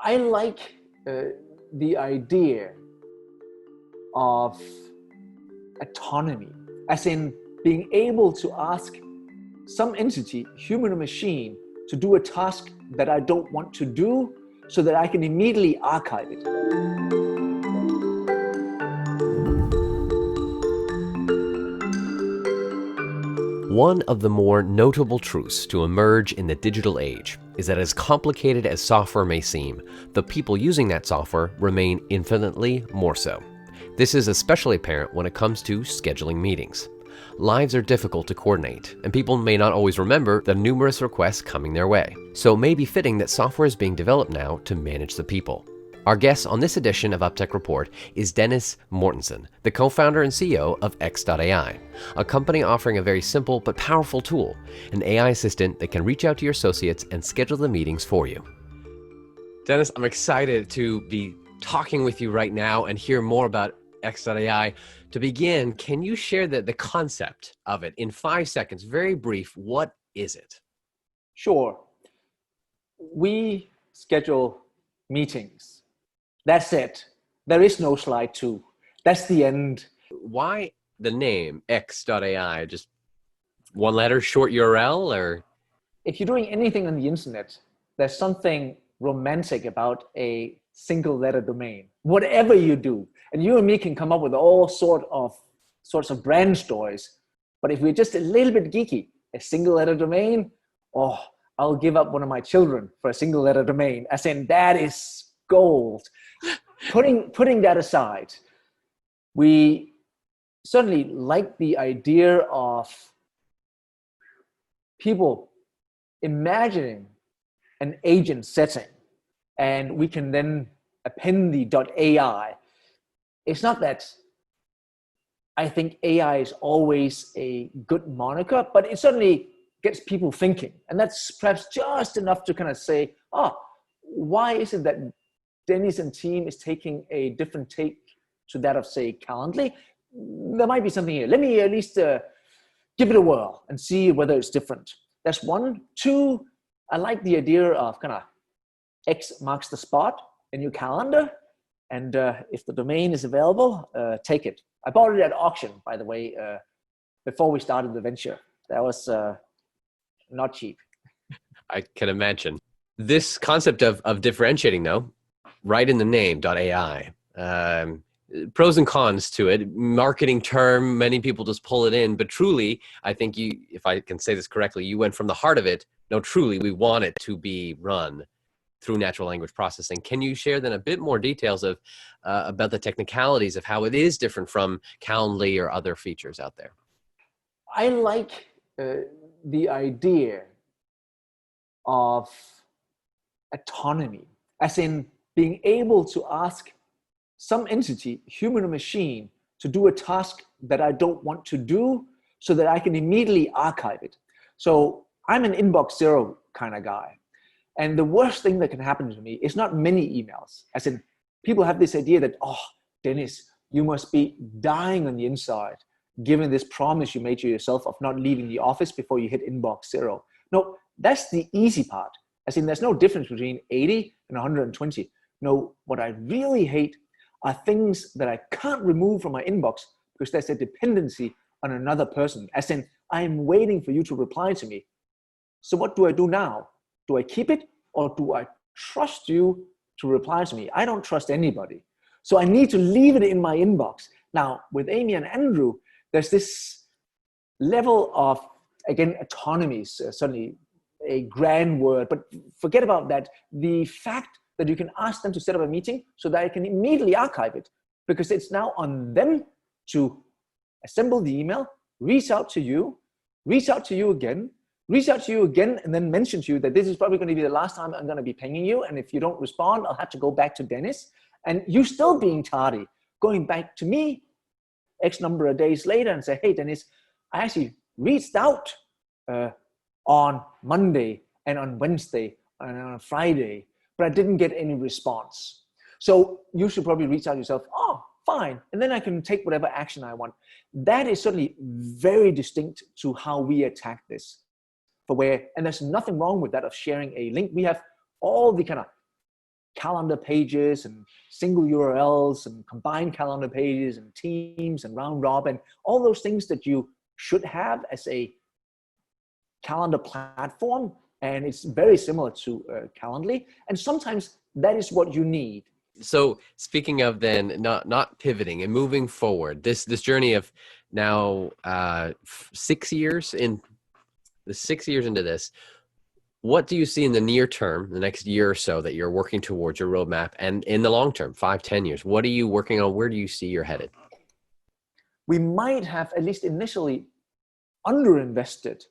I like the idea of autonomy, as in being able to ask some entity, human or machine, to do a task that I don't want to do so that I can immediately archive it. One of the more notable truths to emerge in the digital age is that as complicated as software may seem, the people using that software remain infinitely more so. This is especially apparent when it comes to scheduling meetings. Lives are difficult to coordinate, and people may not always remember the numerous requests coming their way. So it may be fitting that software is being developed now to manage the people. Our guest on this edition of UpTech Report is Dennis Mortensen, the co-founder and CEO of X.ai, a company offering a very simple but powerful tool, an AI assistant that can reach out to your associates and schedule the meetings for you. Dennis, I'm excited to be talking with you right now and hear more about X.ai. To begin, can you share the concept of it in 5 seconds, very brief? What is it? Sure. We schedule meetings. That's it. There is no slide 2. That's the end. Why the name X.ai? Just one letter, short URL, or? If you're doing anything on the internet, there's something romantic about a single letter domain. Whatever you do, and you and me can come up with all sorts of brand stories. But if we're just a little bit geeky, a single letter domain, oh, I'll give up one of my children for a single letter domain. As in, that is gold. Putting that aside, we certainly like the idea of people imagining an agent setting, and we can then append the .ai. It's not that I think AI is always a good moniker, but it certainly gets people thinking. And that's perhaps just enough to kind of say, why is it that Dennis and team is taking a different take to that of, say, Calendly? There might be something here. Let me at least give it a whirl and see whether it's different. That's one. Two, I like the idea of kind of X marks the spot in your calendar. And if the domain is available, take it. I bought it at auction, by the way, before we started the venture. That was not cheap. I can imagine. This concept of differentiating, though, right in the name, .ai. Pros and cons to it. Marketing term, many people just pull it in, but truly, I think you, if I can say this correctly, you went from the heart of it. No, truly, we want it to be run through natural language processing. Can you share then a bit more details of about the technicalities of how it is different from Calendly or other features out there? I like the idea of autonomy, as in being able to ask some entity, human or machine, to do a task that I don't want to do so that I can immediately archive it. So I'm an inbox zero kind of guy. And the worst thing that can happen to me is not many emails. As in, people have this idea that, Dennis, you must be dying on the inside, given this promise you made to yourself of not leaving the office before you hit inbox zero. No, that's the easy part. As in, there's no difference between 80 and 120. No, what I really hate are things that I can't remove from my inbox because there's a dependency on another person. As in, I'm waiting for you to reply to me. So what do I do now? Do I keep it, or do I trust you to reply to me? I don't trust anybody. So I need to leave it in my inbox. Now, with Amy and Andrew, there's this level of, again, autonomy is certainly a grand word, but forget about that. The fact that you can ask them to set up a meeting so that I can immediately archive it, because it's now on them to assemble the email, reach out to you again, and then mention to you that this is probably going to be the last time I'm going to be pinging you. And if you don't respond, I'll have to go back to Dennis. And you still being tardy, going back to me X number of days later and say, hey, Dennis, I actually reached out on Monday and on Wednesday and on Friday, but I didn't get any response. So you should probably reach out yourself. Oh, fine. And then I can take whatever action I want. That is certainly very distinct to how we attack this. And there's nothing wrong with that of sharing a link. We have all the kind of calendar pages and single URLs and combined calendar pages and teams and round robin, all those things that you should have as a calendar platform. And it's very similar to Calendly. And sometimes that is what you need. So speaking of then not pivoting and moving forward, this journey of now 6 years into this, what do you see in the near term, the next year or so, that you're working towards your roadmap, and in the long term, 5-10 years, what are you working on? Where do you see you're headed? We might have, at least initially, underinvested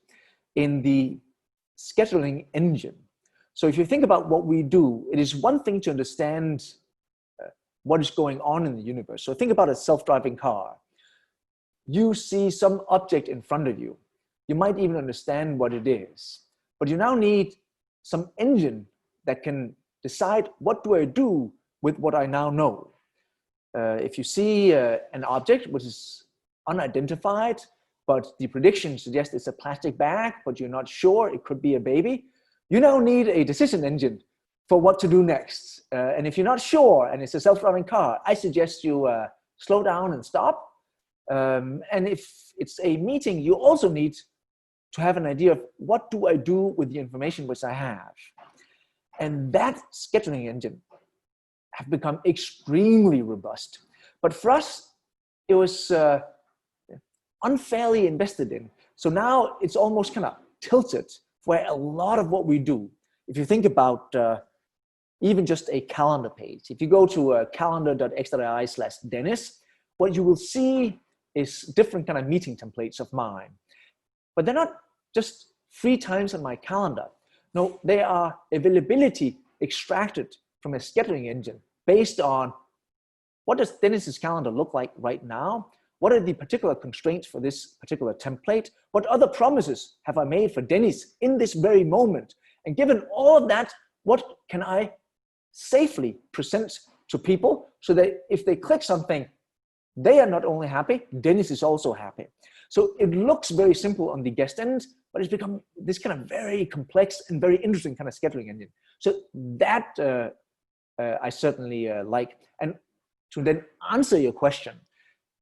in the scheduling engine. So if you think about what we do, it is one thing to understand what is going on in the universe. So think about a self-driving car. You see some object in front of you. You might even understand what it is, but you now need some engine that can decide, what do I do with what I now know? If you see an object which is unidentified, but the prediction suggests it's a plastic bag, but you're not sure, it could be a baby, you now need a decision engine for what to do next. And if you're not sure, and it's a self-driving car, I suggest you slow down and stop. And if it's a meeting, you also need to have an idea of, what do I do with the information which I have? And that scheduling engine have become extremely robust. But for us, it was unfairly invested in. So now it's almost kind of tilted, where a lot of what we do, if you think about even just a calendar page, if you go to calendar.x.ai/Dennis, what you will see is different kind of meeting templates of mine. But they're not just free times on my calendar. No, they are availability extracted from a scheduling engine based on, what does Dennis's calendar look like right now? What are the particular constraints for this particular template? What other promises have I made for Dennis in this very moment? And given all of that, what can I safely present to people so that if they click something, they are not only happy, Dennis is also happy. So it looks very simple on the guest end, but it's become this kind of very complex and very interesting kind of scheduling engine. So that I certainly like. And to then answer your question,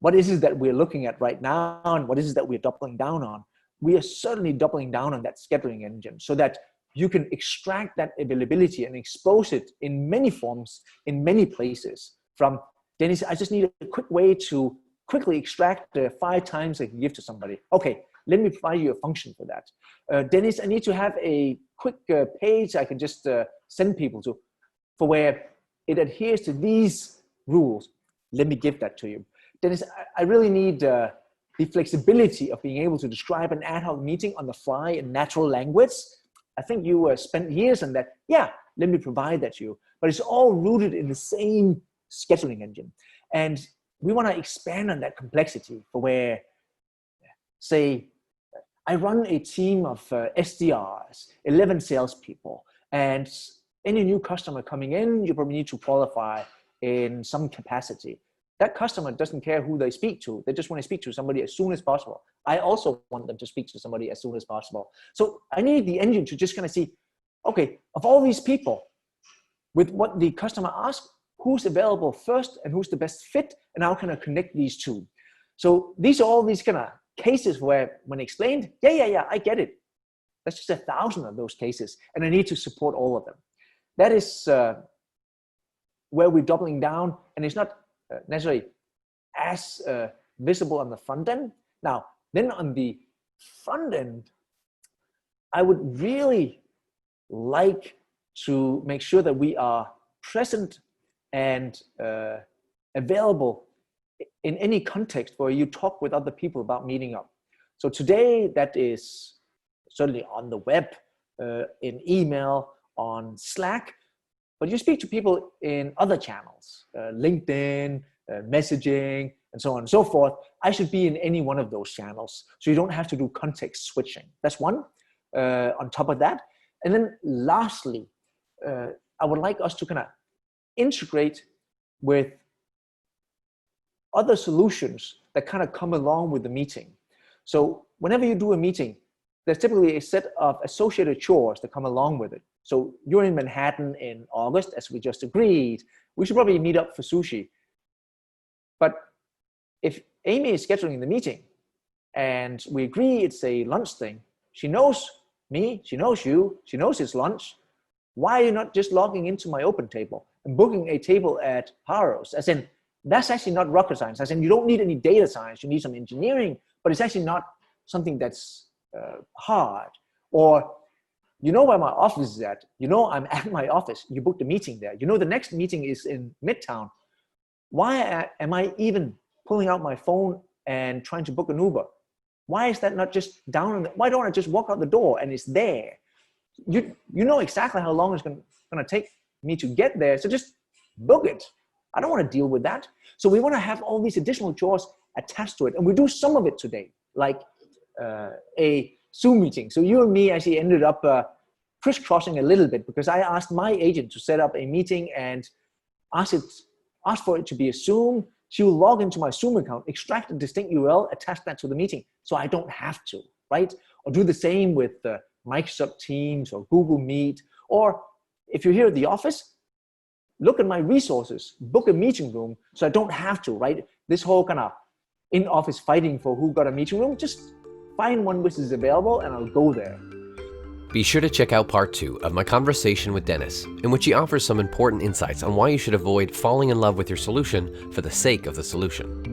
what is it that we're looking at right now, and what is it that we're doubling down on? We are certainly doubling down on that scheduling engine so that you can extract that availability and expose it in many forms, in many places. From, Dennis, I just need a quick way to quickly extract the 5 times I can give to somebody. Okay, let me provide you a function for that. Dennis, I need to have a quick page I can just send people to, for where it adheres to these rules. Let me give that to you. Dennis, I really need the flexibility of being able to describe an ad hoc meeting on the fly in natural language. I think you spent years on that. Yeah, let me provide that to you. But it's all rooted in the same scheduling engine. And we want to expand on that complexity for where, say, I run a team of SDRs, 11 salespeople, and any new customer coming in, you probably need to qualify in some capacity. That customer doesn't care who they speak to. They just want to speak to somebody as soon as possible. I also want them to speak to somebody as soon as possible. So I need the engine to just kind of see, okay, of all these people, with what the customer asks, who's available first and who's the best fit, and how can I connect these two? So these are all these kind of cases where, when explained, yeah, I get it. That's just 1,000 of those cases, and I need to support all of them. That is where we're doubling down, and it's not necessarily as visible on the front end. Now, then on the front end, I would really like to make sure that we are present and available in any context where you talk with other people about meeting up. So today, that is certainly on the web, in email, on Slack, but you speak to people in other channels, LinkedIn, messaging, and so on and so forth. I should be in any one of those channels, so you don't have to do context switching. That's one, on top of that. And then lastly, I would like us to kind of integrate with other solutions that kind of come along with the meeting. So whenever you do a meeting, there's typically a set of associated chores that come along with it. So you're in Manhattan in August, as we just agreed. We should probably meet up for sushi. But if Amy is scheduling the meeting and we agree it's a lunch thing, she knows me, she knows you, she knows it's lunch. Why are you not just logging into my open table and booking a table at Haro's? As in, that's actually not rocket science. As in, you don't need any data science, you need some engineering, but it's actually not something that's hard. Or, you know where my office is at. You know I'm at my office. You booked a meeting there. You know the next meeting is in Midtown. Why am I even pulling out my phone and trying to book an Uber? Why is that not just down? Why don't I just walk out the door and it's there? You know exactly how long it's going to take me to get there. So just book it. I don't want to deal with that. So we want to have all these additional chores attached to it. And we do some of it today, like a Zoom meeting. So you and me actually ended up crisscrossing a little bit because I asked my agent to set up a meeting and asked for it to be a Zoom. She will log into my Zoom account, extract a distinct URL, attach that to the meeting so I don't have to, right? Or do the same with Microsoft Teams or Google Meet. Or if you're here at the office, look at my resources, book a meeting room so I don't have to, right? This whole kind of in-office fighting for who got a meeting room, just find one which is available and I'll go there. Be sure to check out part 2 of my conversation with Dennis, in which he offers some important insights on why you should avoid falling in love with your solution for the sake of the solution.